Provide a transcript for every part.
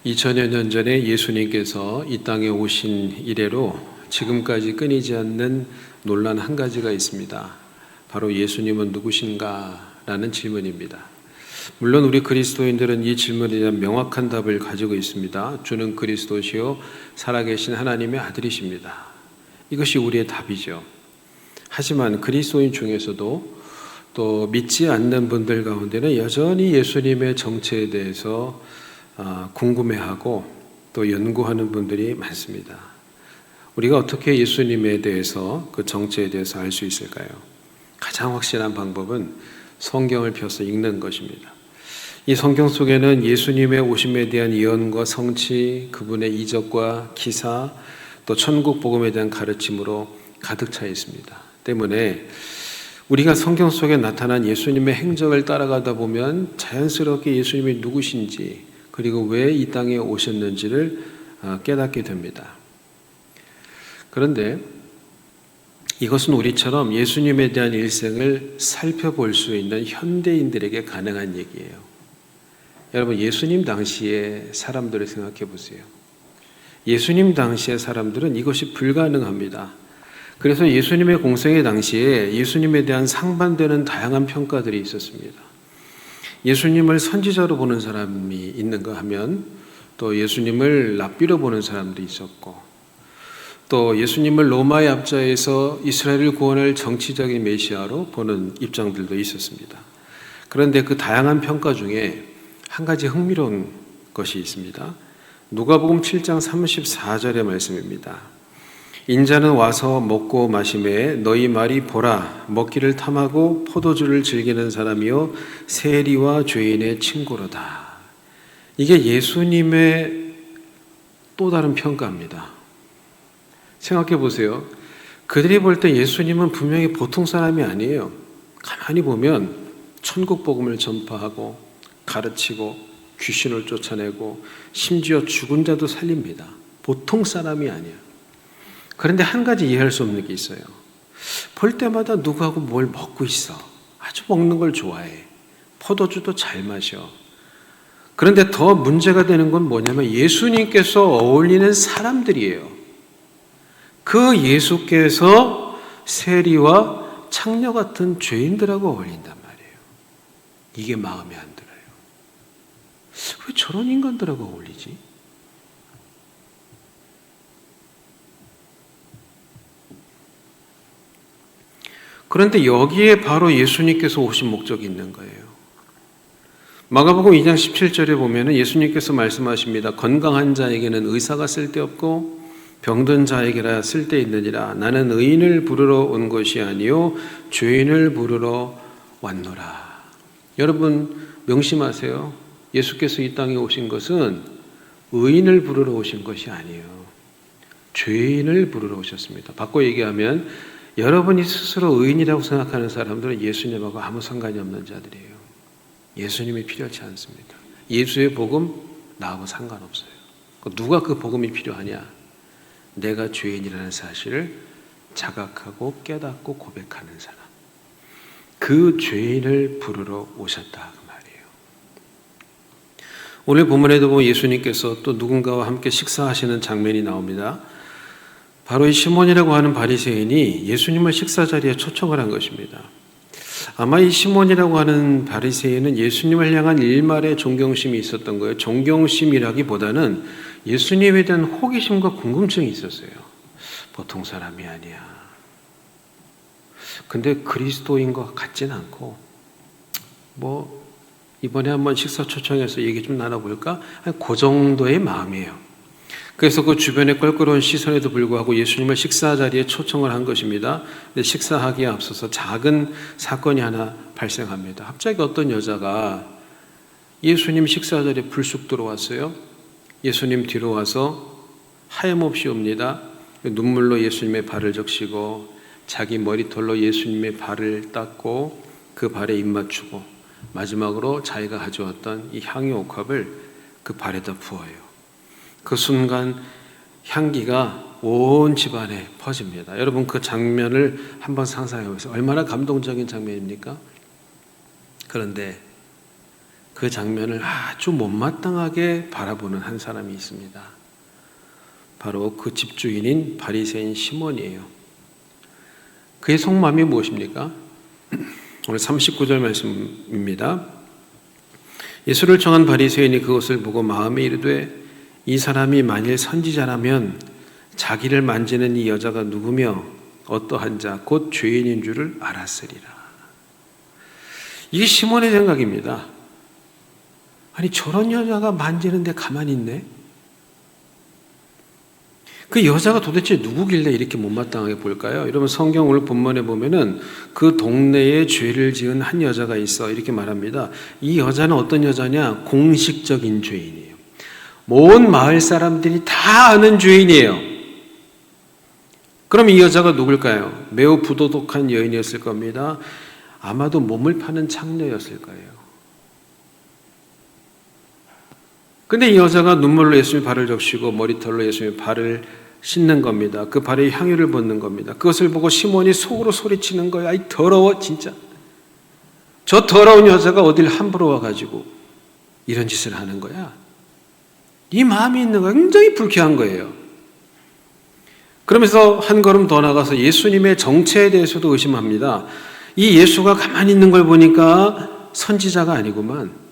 2000여 년 전에 예수님께서 이 땅에 오신 이래로 지금까지 끊이지 않는 논란 한 가지가 있습니다. 바로 예수님은 누구신가? 라는 질문입니다. 물론 우리 그리스도인들은 이 질문에 대한 명확한 답을 가지고 있습니다. 주는 그리스도시요 살아계신 하나님의 아들이십니다. 이것이 우리의 답이죠. 하지만 그리스도인 중에서도 또 믿지 않는 분들 가운데는 여전히 예수님의 정체에 대해서 궁금해하고 또 연구하는 분들이 많습니다. 우리가 어떻게 예수님에 대해서 그 정체에 대해서 알 수 있을까요? 가장 확실한 방법은 성경을 펴서 읽는 것입니다. 이 성경 속에는 예수님의 오심에 대한 예언과 성취, 그분의 이적과 기사, 또 천국 복음에 대한 가르침으로 가득 차 있습니다. 때문에 우리가 성경 속에 나타난 예수님의 행적을 따라가다 보면 자연스럽게 예수님이 누구신지 그리고 왜 이 땅에 오셨는지를 깨닫게 됩니다. 그런데 이것은 우리처럼 예수님에 대한 일생을 살펴볼 수 있는 현대인들에게 가능한 얘기예요. 여러분, 예수님 당시의 사람들을 생각해 보세요. 예수님 당시의 사람들은 이것이 불가능합니다. 그래서 예수님의 공생의 당시에 예수님에 대한 상반되는 다양한 평가들이 있었습니다. 예수님을 선지자로 보는 사람이 있는가 하면 또 예수님을 랍비로 보는 사람도 있었고 또 예수님을 로마의 압자에서 이스라엘을 구원할 정치적인 메시아로 보는 입장들도 있었습니다. 그런데 그 다양한 평가 중에 한 가지 흥미로운 것이 있습니다. 누가복음 7장 34절의 말씀입니다. 인자는 와서 먹고 마시매 너희 말이 보라 먹기를 탐하고 포도주를 즐기는 사람이요 세리와 죄인의 친구로다. 이게 예수님의 또 다른 평가입니다. 생각해 보세요. 그들이 볼 때 예수님은 분명히 보통 사람이 아니에요. 가만히 보면 천국 복음을 전파하고 가르치고 귀신을 쫓아내고 심지어 죽은 자도 살립니다. 보통 사람이 아니에요. 그런데 한 가지 이해할 수 없는 게 있어요. 볼 때마다 누구하고 뭘 먹고 있어. 아주 먹는 걸 좋아해. 포도주도 잘 마셔. 그런데 더 문제가 되는 건 뭐냐면 예수님께서 어울리는 사람들이에요. 그 예수께서 세리와 창녀 같은 죄인들하고 어울린단 말이에요. 이게 마음에 안 들어요. 왜 저런 인간들하고 어울리지? 그런데 여기에 바로 예수님께서 오신 목적이 있는 거예요. 마가복음 2장 17절에 보면 예수님께서 말씀하십니다. 건강한 자에게는 의사가 쓸데없고 병든 자에게라 쓸데있느니라. 나는 의인을 부르러 온 것이 아니요 죄인을 부르러 왔노라. 여러분 명심하세요. 예수께서 이 땅에 오신 것은 의인을 부르러 오신 것이 아니에요. 죄인을 부르러 오셨습니다. 바꿔 얘기하면 여러분이 스스로 의인이라고 생각하는 사람들은 예수님하고 아무 상관이 없는 자들이에요. 예수님이 필요하지 않습니다. 예수의 복음 나하고 상관없어요. 누가 그 복음이 필요하냐? 내가 죄인이라는 사실을 자각하고 깨닫고 고백하는 사람. 그 죄인을 부르러 오셨다 그 말이에요. 오늘 본문에도 보면 예수님께서 또 누군가와 함께 식사하시는 장면이 나옵니다. 바로 이 시몬이라고 하는 바리새인이 예수님을 식사 자리에 초청을 한 것입니다. 아마 이 시몬이라고 하는 바리새인은 예수님을 향한 일말의 존경심이 있었던 거예요. 존경심이라기보다는 예수님에 대한 호기심과 궁금증이 있었어요. 보통 사람이 아니야. 근데 그리스도인 것 같진 않고 이번에 한번 식사 초청해서 얘기 좀 나눠볼까? 그 정도의 마음이에요. 그래서 그 주변의 껄끄러운 시선에도 불구하고 예수님을 식사 자리에 초청을 한 것입니다. 근데 식사하기에 앞서서 작은 사건이 하나 발생합니다. 갑자기 어떤 여자가 예수님 식사 자리에 불쑥 들어왔어요. 예수님 뒤로 와서 하염없이 옵니다. 눈물로 예수님의 발을 적시고 자기 머리털로 예수님의 발을 닦고 그 발에 입 맞추고 마지막으로 자기가 가져왔던 이 향유 옥합을 그 발에다 부어요. 그 순간 향기가 온 집안에 퍼집니다. 여러분 그 장면을 한번 상상해 보세요. 얼마나 감동적인 장면입니까? 그런데 그 장면을 아주 못마땅하게 바라보는 한 사람이 있습니다. 바로 그 집주인인 바리새인 시몬이에요. 그의 속마음이 무엇입니까? 오늘 39절 말씀입니다. 예수를 청한 바리새인이 그것을 보고 마음에 이르되 이 사람이 만일 선지자라면 자기를 만지는 이 여자가 누구며 어떠한 자 곧 죄인인 줄을 알았으리라. 이게 시몬의 생각입니다. 아니 저런 여자가 만지는데 가만히 있네? 그 여자가 도대체 누구길래 이렇게 못마땅하게 볼까요? 여러분 성경 오늘 본문에 보면은 그 동네에 죄를 지은 한 여자가 있어 이렇게 말합니다. 이 여자는 어떤 여자냐? 공식적인 죄인이에요. 온 마을 사람들이 다 아는 죄인이에요. 그럼 이 여자가 누굴까요? 매우 부도덕한 여인이었을 겁니다. 아마도 몸을 파는 창녀였을 거예요. 근데 이 여자가 눈물로 예수님의 발을 적시고 머리털로 예수님의 발을 씻는 겁니다. 그 발에 향유를 붓는 겁니다. 그것을 보고 시몬이 속으로 소리치는 거야. 아이 더러워 진짜. 저 더러운 여자가 어딜 함부로 와가지고 이런 짓을 하는 거야. 이 마음이 있는 거야. 굉장히 불쾌한 거예요. 그러면서 한 걸음 더 나가서 예수님의 정체에 대해서도 의심합니다. 이 예수가 가만히 있는 걸 보니까 선지자가 아니구만.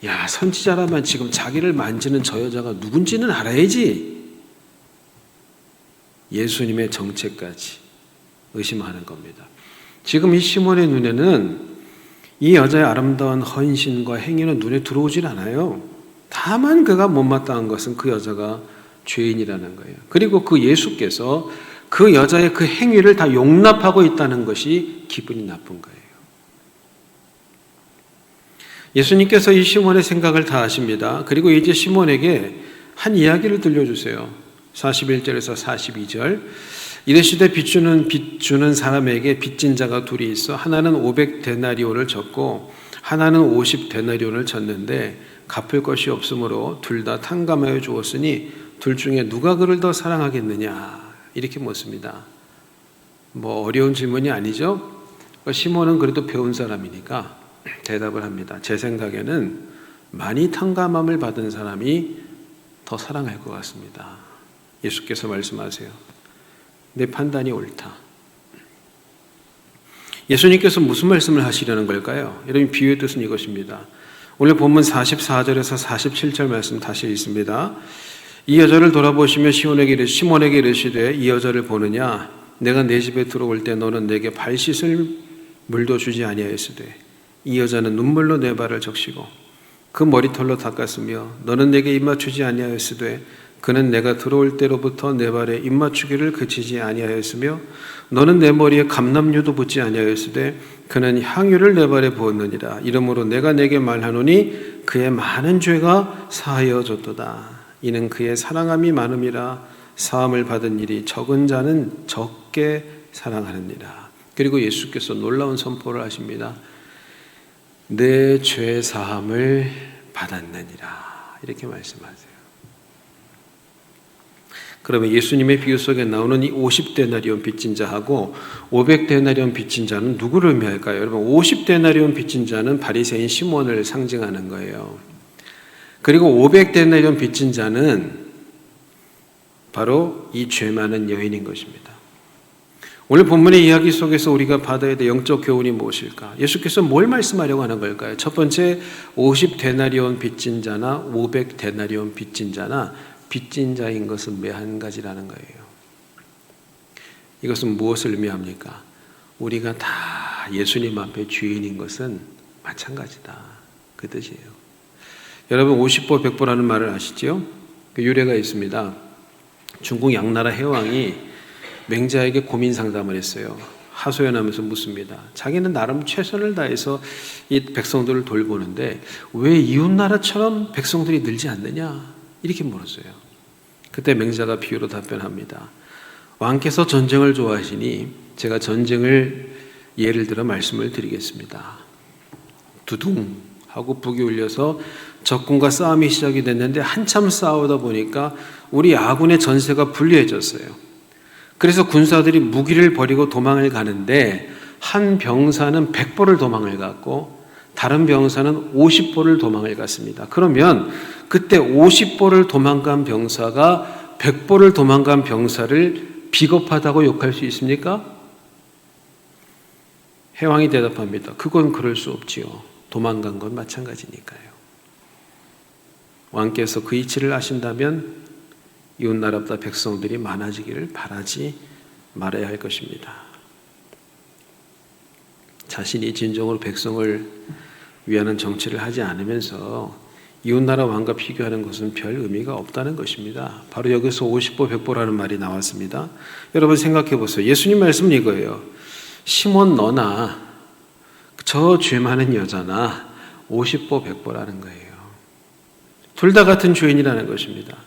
야, 선지자라면 지금 자기를 만지는 저 여자가 누군지는 알아야지. 예수님의 정체까지 의심하는 겁니다. 지금 이 시몬의 눈에는 이 여자의 아름다운 헌신과 행위는 눈에 들어오질 않아요. 다만 그가 못마땅한 것은 그 여자가 죄인이라는 거예요. 그리고 그 예수께서 그 여자의 그 행위를 다 용납하고 있다는 것이 기분이 나쁜 거예요. 예수님께서 이 시몬의 생각을 다 아십니다. 그리고 이제 시몬에게 한 이야기를 들려주세요. 41절에서 42절. 이르시되 빚주는 사람에게 빚진 자가 둘이 있어 하나는 500데나리온을 졌고 하나는 50데나리온을 졌는데 갚을 것이 없으므로 둘 다 탕감하여 주었으니 둘 중에 누가 그를 더 사랑하겠느냐 이렇게 묻습니다. 뭐 어려운 질문이 아니죠. 시몬은 그래도 배운 사람이니까 대답을 합니다. 제 생각에는 많이 탕감함을 받은 사람이 더 사랑할 것 같습니다. 예수께서 말씀하세요. 내 판단이 옳다. 예수님께서 무슨 말씀을 하시려는 걸까요? 여러분 비유의 뜻은 이것입니다. 오늘 본문 44절에서 47절 말씀 다시 읽습니다. 이 여자를 돌아보시며 시몬에게 이르시되 이 여자를 보느냐? 내가 내 집에 들어올 때 너는 내게 발 씻을 물도 주지 아니하였으되 이 여자는 눈물로 내 발을 적시고 그 머리털로 닦았으며 너는 내게 입맞추지 아니하였으되 그는 내가 들어올 때로부터 내 발에 입맞추기를 그치지 아니하였으며 너는 내 머리에 감람유도 붓지 아니하였으되 그는 향유를 내 발에 부었느니라. 이러므로 내가 내게 말하노니 그의 많은 죄가 사하여졌도다. 이는 그의 사랑함이 많음이라. 사함을 받은 일이 적은 자는 적게 사랑하느니라. 그리고 예수께서 놀라운 선포를 하십니다. 내 죄 사함을 받았느니라. 이렇게 말씀하세요. 그러면 예수님의 비유 속에 나오는 이 50데나리온 빚진 자하고 500데나리온 빚진 자는 누구를 의미할까요? 여러분 50데나리온 빚진 자는 바리새인 시몬을 상징하는 거예요. 그리고 500데나리온 빚진 자는 바로 이 죄 많은 여인인 것입니다. 오늘 본문의 이야기 속에서 우리가 받아야 될 영적 교훈이 무엇일까? 예수께서 뭘 말씀하려고 하는 걸까요? 첫 번째 50데나리온 빚진 자나 500데나리온 빚진 자나 빚진 자인 것은 매한 가지라는 거예요. 이것은 무엇을 의미합니까? 우리가 다 예수님 앞에 죄인인 것은 마찬가지다. 그 뜻이에요. 여러분 50보 100보라는 말을 아시죠? 그 유래가 있습니다. 중국 양나라 해왕이 맹자에게 고민 상담을 했어요. 하소연하면서 묻습니다. 자기는 나름 최선을 다해서 이 백성들을 돌보는데 왜 이웃나라처럼 백성들이 늘지 않느냐? 이렇게 물었어요. 그때 맹자가 비유로 답변합니다. 왕께서 전쟁을 좋아하시니 제가 전쟁을 예를 들어 말씀을 드리겠습니다. 두둥 하고 북이 울려서 적군과 싸움이 시작이 됐는데 한참 싸우다 보니까 우리 아군의 전세가 불리해졌어요. 그래서 군사들이 무기를 버리고 도망을 가는데 한 병사는 100보를 도망을 갔고 다른 병사는 50보를 도망을 갔습니다. 그러면 그때 50보를 도망간 병사가 100보를 도망간 병사를 비겁하다고 욕할 수 있습니까? 해왕이 대답합니다. 그건 그럴 수 없지요. 도망간 건 마찬가지니까요. 왕께서 그 이치를 아신다면 이웃나라보다 백성들이 많아지기를 바라지 말아야 할 것입니다. 자신이 진정으로 백성을 위하는 정치를 하지 않으면서 이웃나라 왕과 비교하는 것은 별 의미가 없다는 것입니다. 바로 여기서 50보 100보라는 말이 나왔습니다. 여러분 생각해 보세요. 예수님 말씀은 이거예요. 시몬 너나 저 죄 많은 여자나 50보 100보라는 거예요. 둘 다 같은 죄인이라는 것입니다.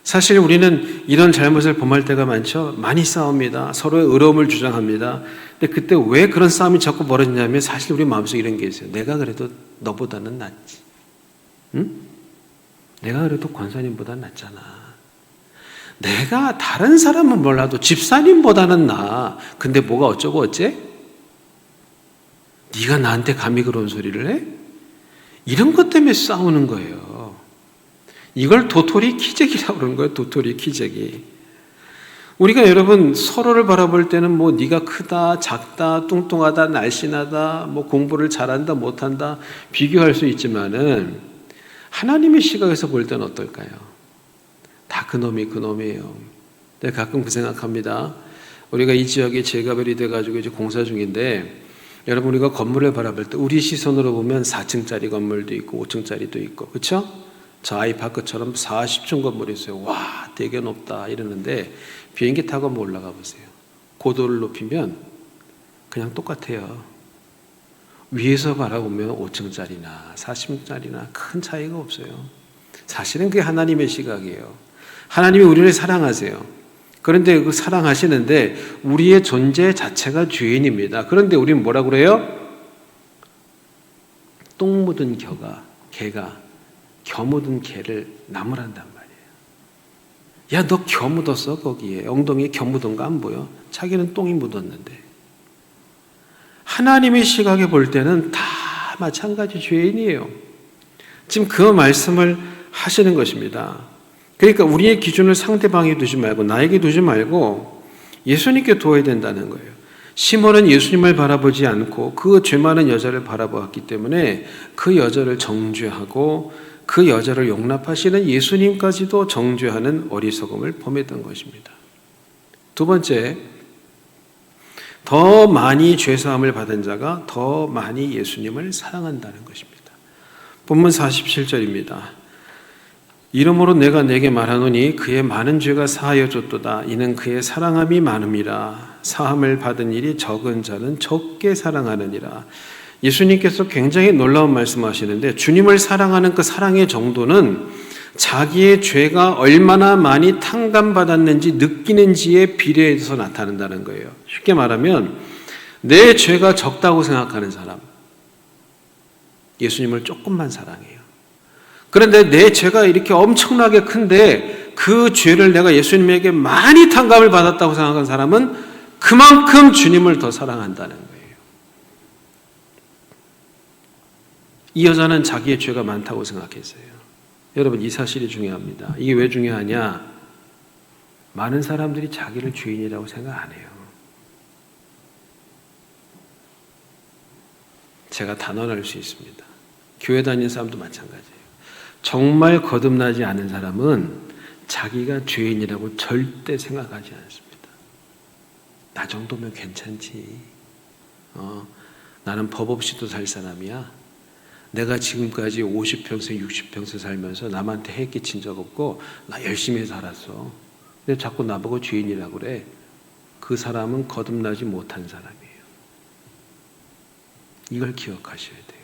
사실 우리는 이런 잘못을 범할 때가 많죠. 많이 싸웁니다. 서로의 의로움을 주장합니다. 근데 그때 왜 그런 싸움이 자꾸 벌어지냐면 사실 우리 마음속에 이런 게 있어요. 내가 그래도 너보다는 낫지. 응? 내가 그래도 권사님보다는 낫잖아. 내가 다른 사람은 몰라도 집사님보다는 나아. 근데 뭐가 어쩌고 어째? 네가 나한테 감히 그런 소리를 해? 이런 것 때문에 싸우는 거예요. 이걸 도토리 키재기라고 그러는 거예요. 도토리 키재기. 우리가 여러분 서로를 바라볼 때는 뭐 네가 크다, 작다, 뚱뚱하다, 날씬하다, 뭐 공부를 잘한다, 못한다 비교할 수 있지만은 하나님의 시각에서 볼 때는 어떨까요? 다 그놈이 그놈이에요. 내가 가끔 그 생각합니다. 우리가 이 지역에 재개발이 돼가지고 이제 공사 중인데 여러분 우리가 건물을 바라볼 때 우리 시선으로 보면 4층짜리 건물도 있고 5층짜리도 있고 그렇죠? 저 아이파크처럼 40층 건물이 있어요. 와 되게 높다 이러는데 비행기 타고 한번 올라가 보세요. 고도를 높이면 그냥 똑같아요. 위에서 바라보면 5층짜리나 40층짜리나 큰 차이가 없어요. 사실은 그게 하나님의 시각이에요. 하나님이 우리를 사랑하세요. 그런데 그 사랑하시는데 우리의 존재 자체가 죄인입니다. 그런데 우리는 뭐라 그래요? 똥 묻은 개가 겨 묻은 개를 나무란단 말이에요. 야, 너 겨 묻었어 거기에. 엉덩이에 겨 묻은 거 안 보여? 자기는 똥이 묻었는데. 하나님의 시각에 볼 때는 다 마찬가지 죄인이에요. 지금 그 말씀을 하시는 것입니다. 그러니까 우리의 기준을 상대방에 두지 말고 나에게 두지 말고 예수님께 두어야 된다는 거예요. 시몬은 예수님을 바라보지 않고 그 죄 많은 여자를 바라보았기 때문에 그 여자를 정죄하고 그 여자를 용납하시는 예수님까지도 정죄하는 어리석음을 범했던 것입니다. 두 번째, 더 많이 죄사함을 받은 자가 더 많이 예수님을 사랑한다는 것입니다. 본문 47절입니다. 이러므로 내가 내게 말하노니 그의 많은 죄가 사하여졌도다. 이는 그의 사랑함이 많음이라. 사함을 받은 일이 적은 자는 적게 사랑하느니라. 예수님께서 굉장히 놀라운 말씀하시는데 주님을 사랑하는 그 사랑의 정도는 자기의 죄가 얼마나 많이 탕감받았는지 느끼는지에 비례해서 나타난다는 거예요. 쉽게 말하면 내 죄가 적다고 생각하는 사람 예수님을 조금만 사랑해요. 그런데 내 죄가 이렇게 엄청나게 큰데 그 죄를 내가 예수님에게 많이 탕감을 받았다고 생각하는 사람은 그만큼 주님을 더 사랑한다는 거예요. 이 여자는 자기의 죄가 많다고 생각했어요. 여러분 이 사실이 중요합니다. 이게 왜 중요하냐? 많은 사람들이 자기를 죄인이라고 생각 안 해요. 제가 단언할 수 있습니다. 교회 다니는 사람도 마찬가지예요. 정말 거듭나지 않은 사람은 자기가 죄인이라고 절대 생각하지 않습니다. 나 정도면 괜찮지. 나는 법 없이도 살 사람이야. 내가 지금까지 50평생 60평생 살면서 남한테 해 끼친 적 없고 나 열심히 살았어. 근데 자꾸 나보고 죄인이라고 그래. 그 사람은 거듭나지 못한 사람이에요. 이걸 기억하셔야 돼요.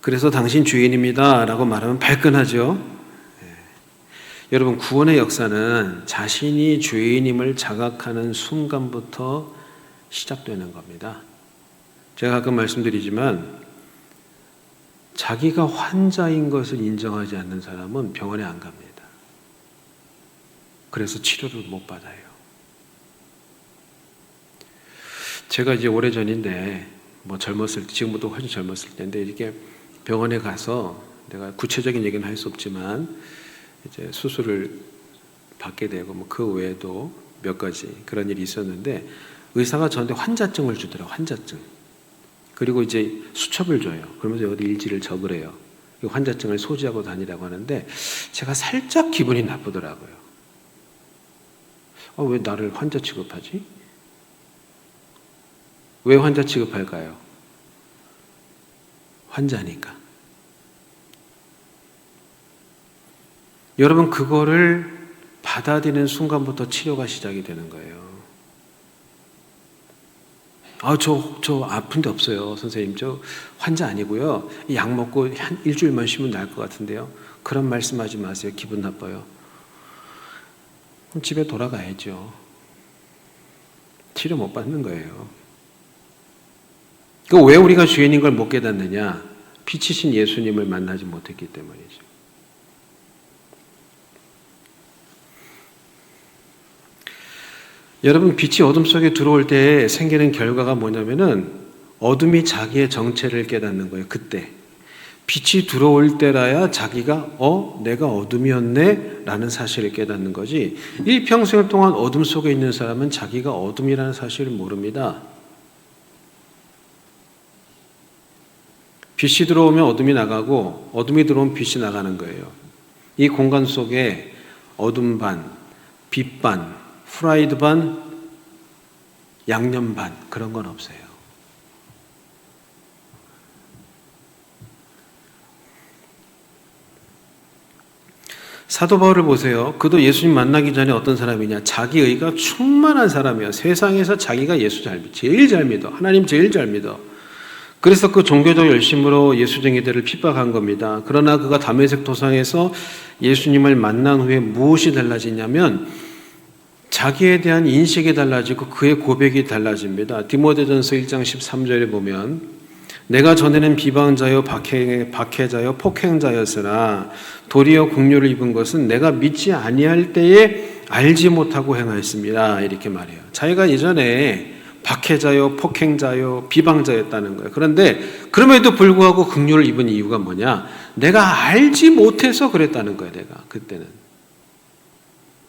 그래서 당신 죄인입니다 라고 말하면 발끈하죠. 여러분 구원의 역사는 자신이 죄인임을 자각하는 순간부터 시작되는 겁니다. 제가 가끔 말씀드리지만 자기가 환자인 것을 인정하지 않는 사람은 병원에 안 갑니다. 그래서 치료를 못 받아요. 제가 이제 오래전인데 젊었을 때, 지금보다 훨씬 젊었을 때인데 이렇게 병원에 가서 내가 구체적인 얘기는 할 수 없지만 이제 수술을 받게 되고 그 외에도 몇 가지 그런 일이 있었는데 의사가 저한테 환자증을 주더라고요. 환자증. 그리고 이제 수첩을 줘요. 그러면서 어디 일지를 적으래요. 이 환자증을 소지하고 다니라고 하는데 제가 살짝 기분이 나쁘더라고요. 왜 나를 환자 취급하지? 왜 환자 취급할까요? 환자니까. 여러분, 그거를 받아들이는 순간부터 치료가 시작이 되는 거예요. 저 아픈데 없어요. 선생님, 저 환자 아니고요. 약 먹고 한 일주일만 쉬면 나을 것 같은데요. 그런 말씀하지 마세요. 기분 나빠요. 그럼 집에 돌아가야죠. 치료 못 받는 거예요. 왜 우리가 죄인인 걸 못 깨닫느냐? 빛이신 예수님을 만나지 못했기 때문이죠. 여러분, 빛이 어둠 속에 들어올 때 생기는 결과가 뭐냐면은 어둠이 자기의 정체를 깨닫는 거예요. 그때 빛이 들어올 때라야 자기가 내가 어둠이었네 라는 사실을 깨닫는 거지, 일평생 동안 어둠 속에 있는 사람은 자기가 어둠이라는 사실을 모릅니다. 빛이 들어오면 어둠이 나가고 어둠이 들어오면 빛이 나가는 거예요. 이 공간 속에 어둠 반, 빛 반, 프라이드 반, 양념 반, 그런 건 없어요. 사도 바울을 보세요. 그도 예수님 만나기 전에 어떤 사람이냐? 자기의가 충만한 사람이에요. 세상에서 자기가 예수 제일 잘 믿어. 하나님 제일 잘 믿어. 그래서 그 종교적 열심으로 예수쟁이들을 핍박한 겁니다. 그러나 그가 다메섹 도상에서 예수님을 만난 후에 무엇이 달라지냐면 자기에 대한 인식이 달라지고 그의 고백이 달라집니다. 디모데전서 1장 13절에 보면 내가 전에는 비방자요 박해자요 폭행자였으나 도리어 긍휼을 입은 것은 내가 믿지 아니할 때에 알지 못하고 행하였습니다. 이렇게 말해요. 자기가 예전에 박해자요 폭행자요 비방자였다는 거예요. 그런데 그럼에도 불구하고 긍휼을 입은 이유가 뭐냐? 내가 알지 못해서 그랬다는 거예요.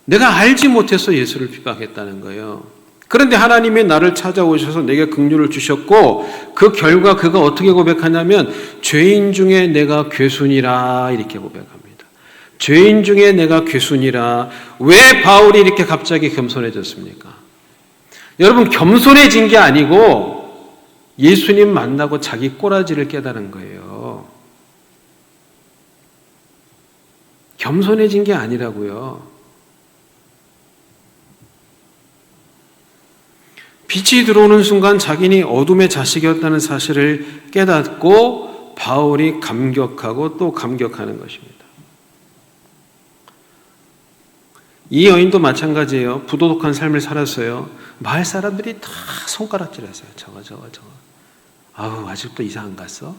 내가 알지 못해서 예수를 핍박했다는 거예요. 그런데 하나님이 나를 찾아오셔서 내게 긍휼을 주셨고 그 결과 그가 어떻게 고백하냐면 죄인 중에 내가 괴순이라 이렇게 고백합니다. 죄인 중에 내가 괴순이라. 왜 바울이 이렇게 갑자기 겸손해졌습니까? 여러분, 겸손해진 게 아니고 예수님 만나고 자기 꼬라지를 깨달은 거예요. 겸손해진 게 아니라고요. 빛이 들어오는 순간 자기는 어둠의 자식이었다는 사실을 깨닫고 바울이 감격하고 또 감격하는 것입니다. 이 여인도 마찬가지예요. 부도덕한 삶을 살았어요. 마을 사람들이 다 손가락질했어요. 저거. 아우, 아직도 이사 안 갔어?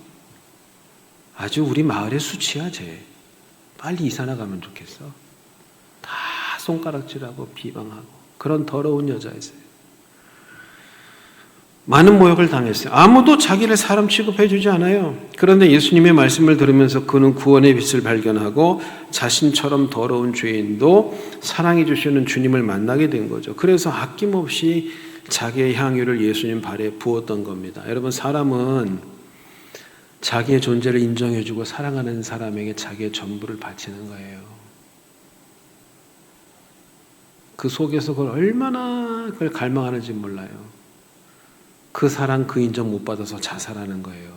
아주 우리 마을의 수치야, 쟤. 빨리 이사 나가면 좋겠어. 다 손가락질하고 비방하고 그런 더러운 여자였어요. 많은 모욕을 당했어요. 아무도 자기를 사람 취급해주지 않아요. 그런데 예수님의 말씀을 들으면서 그는 구원의 빛을 발견하고 자신처럼 더러운 죄인도 사랑해 주시는 주님을 만나게 된 거죠. 그래서 아낌없이 자기의 향유를 예수님 발에 부었던 겁니다. 여러분, 사람은 자기의 존재를 인정해주고 사랑하는 사람에게 자기의 전부를 바치는 거예요. 그 속에서 그걸 얼마나 그걸 갈망하는지 몰라요. 그 사랑, 그 인정 못 받아서 자살하는 거예요.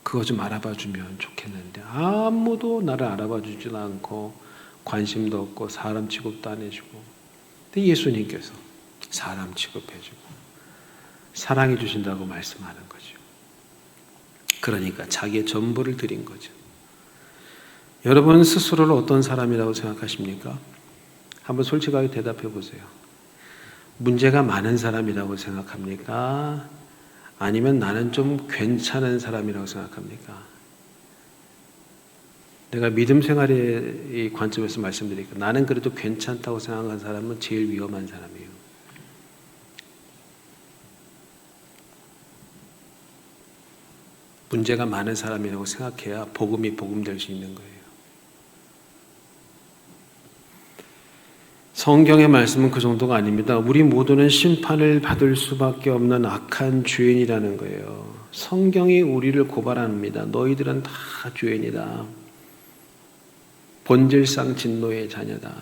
그거 좀 알아봐 주면 좋겠는데 아무도 나를 알아봐 주지도 않고 관심도 없고 사람 취급도 안 해주고. 근데 예수님께서 사람 취급해주고 사랑해 주신다고 말씀하는 거죠. 그러니까 자기의 전부를 드린 거죠. 여러분 스스로를 어떤 사람이라고 생각하십니까? 한번 솔직하게 대답해 보세요. 문제가 많은 사람이라고 생각합니까? 아니면 나는 좀 괜찮은 사람이라고 생각합니까? 내가 믿음 생활의 관점에서 말씀드리니까 나는 그래도 괜찮다고 생각하는 사람은 제일 위험한 사람이에요. 문제가 많은 사람이라고 생각해야 복음이 복음될 수 있는 거예요. 성경의 말씀은 그 정도가 아닙니다. 우리 모두는 심판을 받을 수밖에 없는 악한 죄인이라는 거예요. 성경이 우리를 고발합니다. 너희들은 다 죄인이다. 본질상 진노의 자녀다.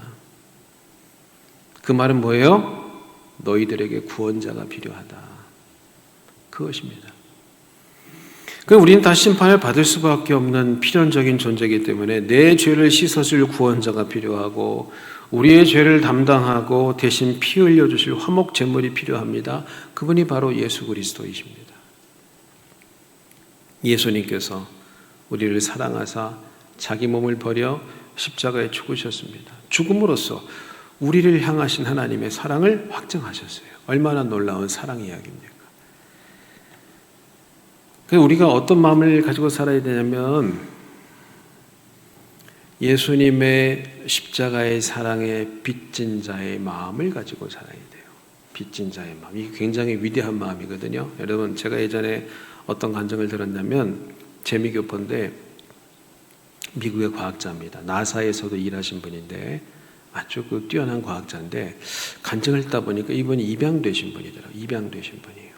그 말은 뭐예요? 너희들에게 구원자가 필요하다. 그것입니다. 우리는 다 심판을 받을 수밖에 없는 필연적인 존재이기 때문에 내 죄를 씻어줄 구원자가 필요하고 우리의 죄를 담당하고 대신 피 흘려주실 화목 제물이 필요합니다. 그분이 바로 예수 그리스도이십니다. 예수님께서 우리를 사랑하사 자기 몸을 버려 십자가에 죽으셨습니다. 죽음으로써 우리를 향하신 하나님의 사랑을 확증하셨어요. 얼마나 놀라운 사랑 이야기입니까? 우리가 어떤 마음을 가지고 살아야 되냐면 예수님의 십자가의 사랑에 빚진 자의 마음을 가지고 살아야 돼요. 빚진 자의 마음. 이게 굉장히 위대한 마음이거든요. 여러분, 제가 예전에 어떤 간증을 들었냐면 재미교포인데 미국의 과학자입니다. 나사에서도 일하신 분인데 아주 뛰어난 과학자인데 간증을 듣다 보니까 이분이 입양되신 분이더라고요. 입양되신 분이에요.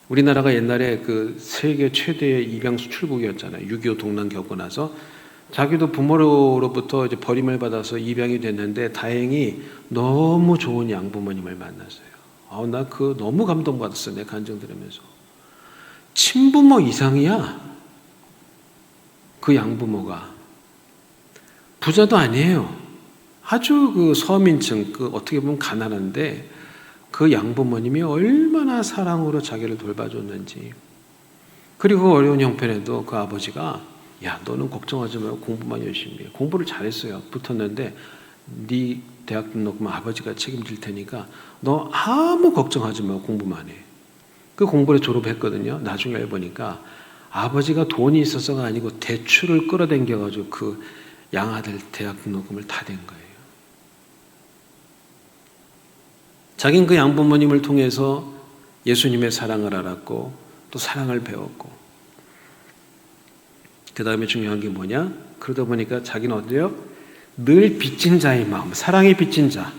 우리나라가 옛날에 세계 최대의 입양 수출국이었잖아요. 6.25 동란 겪고 나서 자기도 부모로부터 이제 버림을 받아서 입양이 됐는데 다행히 너무 좋은 양부모님을 만났어요. 나 너무 감동받았어요. 내 간증 들으면서. 친부모 이상이야. 그 양부모가. 부자도 아니에요. 아주 서민층, 어떻게 보면 가난한데 그 양부모님이 얼마나 사랑으로 자기를 돌봐줬는지. 그리고 어려운 형편에도 그 아버지가 야, 너는 걱정하지 말고 공부만 열심히 해. 공부를 잘했어요. 붙었는데 네 대학 등록금 아버지가 책임질 테니까 너 아무 걱정하지 말고 공부만 해. 그 공부를 졸업했거든요. 나중에 알보니까 아버지가 돈이 있어서가 아니고 대출을 끌어당겨가지고 그 양아들 대학 등록금을 다 댄 거예요. 자기는 그 양부모님을 통해서 예수님의 사랑을 알았고 또 사랑을 배웠고 그 다음에 중요한 게 뭐냐? 그러다 보니까 자기는 어때요? 늘 빚진 자의 마음, 사랑에 빚진 자.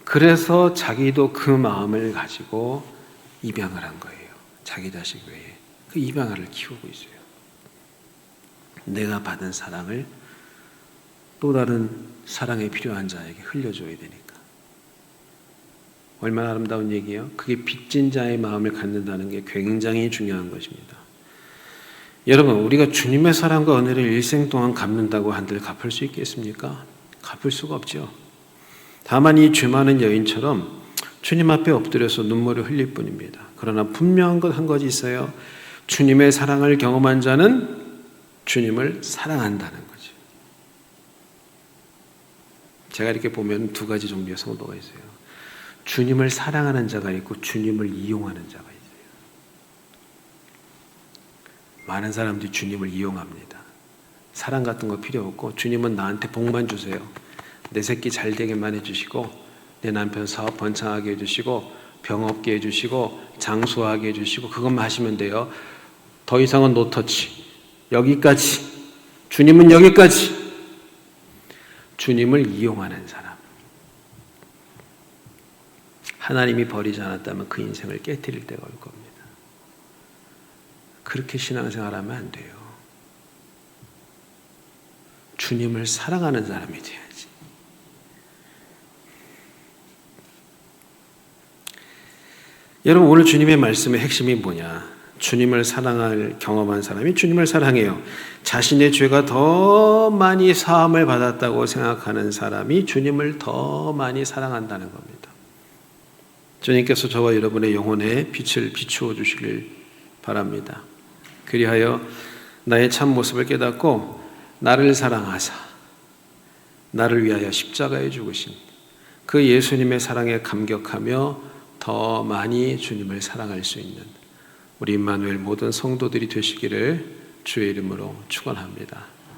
그래서 자기도 그 마음을 가지고 입양을 한 거예요. 자기 자식 외에. 그 입양아를 키우고 있어요. 내가 받은 사랑을 또 다른 사랑에 필요한 자에게 흘려줘야 되니까. 얼마나 아름다운 얘기예요? 그게 빚진 자의 마음을 갖는다는 게 굉장히 중요한 것입니다. 여러분, 우리가 주님의 사랑과 은혜를 일생 동안 갚는다고 한들 갚을 수 있겠습니까? 갚을 수가 없죠. 다만 이 죄 많은 여인처럼 주님 앞에 엎드려서 눈물을 흘릴 뿐입니다. 그러나 분명한 것 한 가지 있어요. 주님의 사랑을 경험한 자는 주님을 사랑한다는 거죠. 제가 이렇게 보면 두 가지 종류의 성도가 있어요. 주님을 사랑하는 자가 있고 주님을 이용하는 자가 있어요. 많은 사람들이 주님을 이용합니다. 사랑 같은 거 필요 없고 주님은 나한테 복만 주세요. 내 새끼 잘 되게만 해주시고 내 남편 사업 번창하게 해주시고 병 없게 해주시고 장수하게 해주시고 그것만 하시면 돼요. 더 이상은 노터치. 여기까지. 주님은 여기까지. 주님을 이용하는 사람. 하나님이 버리지 않았다면 그 인생을 깨트릴 때가 올 겁니다. 그렇게 신앙생활하면 안 돼요. 주님을 사랑하는 사람이 돼야지. 여러분, 오늘 주님의 말씀의 핵심이 뭐냐? 주님을 사랑할 경험한 사람이 주님을 사랑해요. 자신의 죄가 더 많이 사함을 받았다고 생각하는 사람이 주님을 더 많이 사랑한다는 겁니다. 주님께서 저와 여러분의 영혼에 빛을 비추어 주시길 바랍니다. 그리하여 나의 참 모습을 깨닫고 나를 사랑하사 나를 위하여 십자가에 죽으신 그 예수님의 사랑에 감격하며 더 많이 주님을 사랑할 수 있는 우리 임마누엘 모든 성도들이 되시기를 주의 이름으로 축원합니다.